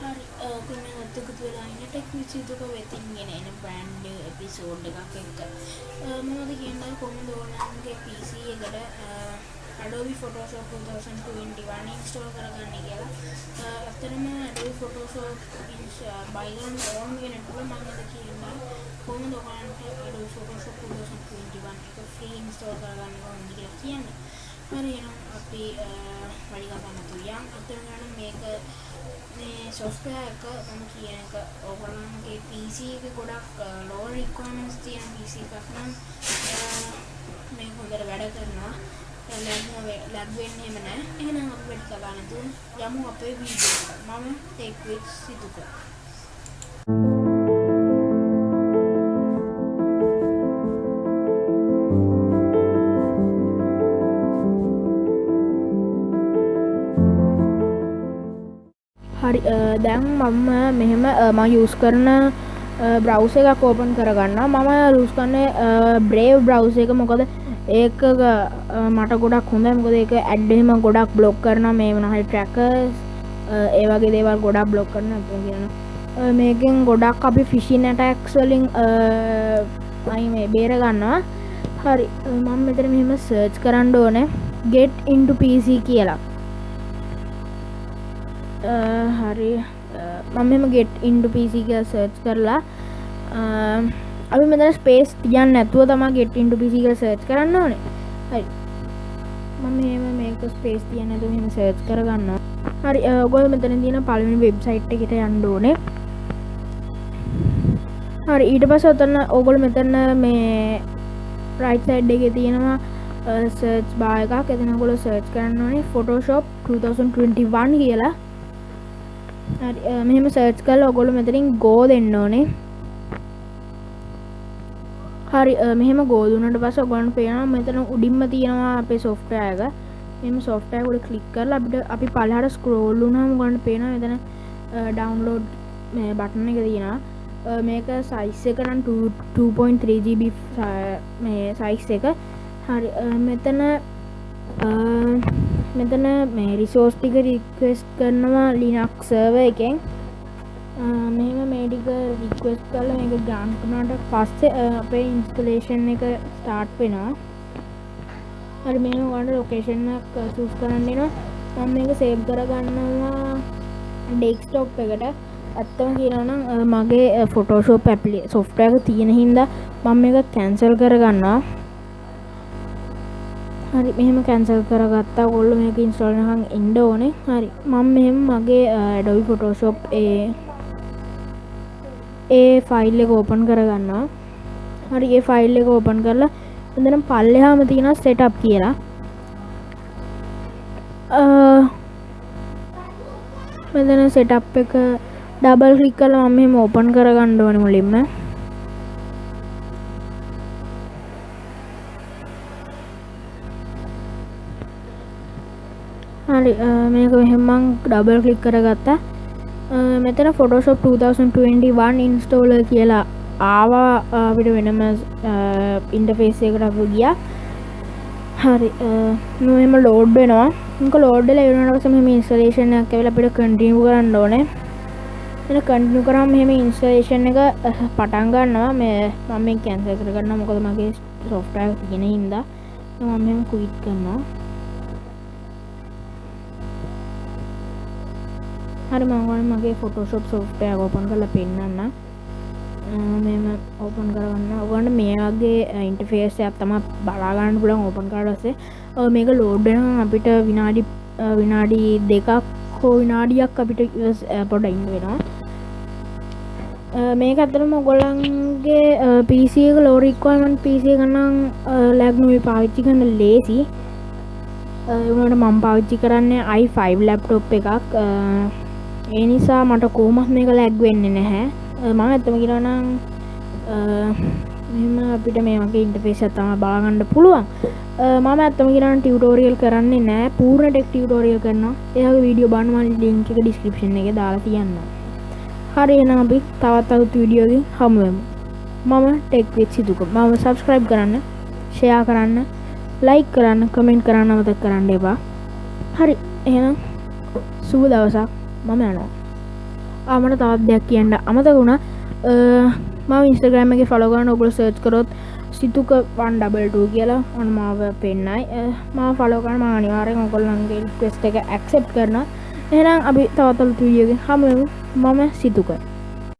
හරි පින්න අතකුත් වෙලා ඉන්න ටෙක් විසිදුක වෙතින් ගෙන එන බ්‍රෑන්ඩ් එපිසෝඩ් එකක් එක්ක මොනවද කියන්නේ කොහොමද ඕනම්ගේ PC එකට Adobe Photoshop 2021 ඉන්ස්ටෝල් කරගන්නේ කියලා. අතරම Adobe Photoshop බයිගන් ඕන් වෙනකොට මම අද කියනවා කොහොමද ඔයාලට Adobe Photoshop 2021 එක ෆ්‍රී ඉන්ස්ටෝල් කරගන්න ඕනද කියලා කියන්නේ. හරි එහෙනම් අපි වැඩි කතා නැතුව යන් අතරම මේක මේ software එක මම කියන එක ඔයගොල්ලන්ගේ PC එකේ ගොඩක් low requirements තියෙන PC එකක් නම් මේ හොඳට වැඩ කරනවා. ලැබ් වෙන්නේ නැහැ. එහෙනම් අපි වැඩි කතා නැතුව යමු අපේ වීඩියෝ එකට. මම ටෙක් විත් සිදුක. හරි දැන් මම මෙහෙම මම යූස් කරන බ්‍රවුසර් එකක් ඕපන් කරගන්නවා. මම යූස් කරන්නේ Brave බ්‍රවුසර් එක. මොකද ඒක මට ගොඩක් හොඳයි. මොකද ඒක ඇඩ් එහෙම ගොඩක් බ්ලොක් කරනවා. මේ වෙන හරි ට්‍රැකර්ස් ඒ වගේ දේවල් ගොඩක් බ්ලොක් කරනවා කියනවා. මේකෙන් ගොඩක් අපි ෆිෂින් ඇටැක්ස් වලින් මේ බේර ගන්නවා. හරි මම මෙතන මෙහෙම සර්ච් කරන්න ඕනේ get into PC කියලා. හරි මම මෙහෙම get into PC කියලා සර්ච් කරලා අපි මෙතන ස්පේස් තියන්න නැතුව තමයි get into PC කියලා සර්ච් කරන්න ඕනේ. හරි මම මෙහෙම මේක ස්පේස් තියන්න නැතුව මෙහෙම සර්ච් කරගන්නවා. හරි ඔයගොල්ලෝ මෙතන තියෙන පළවෙනි වෙබ්සයිට් එකට යන්න ඕනේ. හරි ඊට පස්සේ ඔතන ඔයගොල්ලෝ මෙතන මේ right side එකේ තියෙනවා search bar එකක්. එතන ඔයගොල්ලෝ search කරන්න ඕනේ Photoshop 2021 කියලා. හරි මෙහෙම සර්ච් කරලා ඔයගොල්ලෝ මෙතනින් go දෙන්න ඕනේ. හරි මෙහෙම go දුන්නාට පස්සේ ඔයගොල්ලන්ට පේනවා මෙතන උඩින්ම තියෙනවා අපේ software එක. මෙහෙම software එක උඩ click කරලා අපි පල්ලෙහාට scroll වුණාම ඔයගොල්ලන්ට පේනවා මෙතන download මේ button එක තියෙනවා. මේක size එක නම් 2.3 GB මේ size එක. හරි මෙතන මේ රිසෝස් ටික රික්වෙස්ට් කරනවා Linux server එකෙන්. මෙහෙම මේ ටික රික්වෙස්ට් කරලා මේක ග්‍රාන්ට් කරනාට පස්සේ අපේ ඉන්ස්ටලේෂන් එක ස්ටාර්ට් වෙනවා. හරි මෙහෙම ඔයාලට ලොකේෂන් එක චූස් කරන්න වෙනවා. මම මේක සේව් කරගන්නවා ඩෙස්ක්ටොප් එකට. ඇත්තම කියනවා නම් මගේ Photoshop software එක තියෙන හින්දා මම මේක කැන්සල් කරගන්නවා. හරි මෙහෙම කැන්සල් කරගත්තා. ඔයගොල්ලෝ මේක ඉන්ස්ටෝල් කරනකම් ඉන්න ඕනේ. හරි මම මෙහෙම මගේ Adobe Photoshop ඒ ෆයිල් එක ඕපන් කරගන්නවා. හරි ඒ ෆයිල් එක ඕපන් කරලා මෙතන පල්ලෙහාම තියෙනවා setup කියලා. මෙතන setup එක ඩබල් ක්ලික් කරලා මම මෙහෙම ඕපන් කරගන්න ඕනේ මුලින්ම. හරි මේක මෙහෙම මම ඩබල් ක්ලික් කරගත්තා. මෙතන Photoshop 2021 installer කියලා ආවා අපිට වෙනම ඉන්ටර්ෆේස් එකකට අපි ගියා. හරි මෙහෙම ලෝඩ් වෙනවා. මේක ලෝඩ් වෙලා ඉවරනට පස්සේ මෙහෙම ඉන්ස්ටලේෂන් එකක් ඇවිල්ලා අපිට කන්ටිනියු කරන්න ඕනේ. එතන කන්ටිනියු කරාම මෙහෙම ඉන්ස්ටලේෂන් එක පටන් ගන්නවා. මම මේක කැන්සල් කරගන්නවා මොකද මගේ software එක තියෙන හින්දා. මම මෙහෙම quit කරනවා. හරි මම මගේ Photoshop software එක ඕපන් කරලා පෙන්නන්න. මෙහෙම ඕපන් කරගන්න. ඔයගොල්ලන්ට මේ වගේ ඉන්ටර්ෆේස් එකක් තමයි බලා ගන්න පුළුවන් ඕපන් කරලා පස්සේ. මේක ලෝඩ් වෙනවා අපිට විනාඩි 2ක් හෝ විනාඩියක් අපිට පොඩ්ඩක් ඉන්න වෙනවා. මේක ඇත්තටම ඔයගොල්ලන්ගේ PC එක low requirement PC එක නම් lag නෙවෙයි පාවිච්චි කරන්න ලේසි. ඒ වුණාට මම පාවිච්චි කරන්නේ i5 laptop එකක්. ඒ නිසා මට කොහොමත් මේක ලැග් වෙන්නේ නැහැ. මම ඇත්තම කියනවා නම් මෙහෙම අපිට මේ වගේ ඉන්ටර්ෆේස් එකක් තමයි බලා ගන්න පුළුවන්. මම ඇත්තම කියනවා නම් ටියුටෝරියල් කරන්නේ නැහැ. පූර්ණ ටෙක් ටියුටෝරියල් කරනවා. එයාගේ වීඩියෝ බලන්න මම ලින්ක් එක ඩිස්ක්‍රිප්ෂන් එකේ දාලා තියන්නම්. හරි එහෙනම් අපි තවත් අලුත් වීඩියෝ එකකින් හමු වෙමු. මම ටෙක් විත් සිදුක. මම subscribe කරන්න, share කරන්න, like කරන්න, comment කරන්න අමතක කරන්න එපා. හරි එහෙනම් සුබ දවසක්. මම යනවා. මට තවත් දෙයක් කියන්න අමතක වුණා. මම Instagram එකේ follow කරන ඔයගොල්ලෝ search කරොත් සිතුක 122 කියලා ඔන්න මාව පෙන්නයි. මාව follow කරන මම අනිවාර්යෙන් ඔයගොල්ලන්ගේ request එක accept කරනවා. එහෙනම් අපි තවත් අලුත් වීඩියෝ එකකින් හමු වෙමු. මම සිතුක.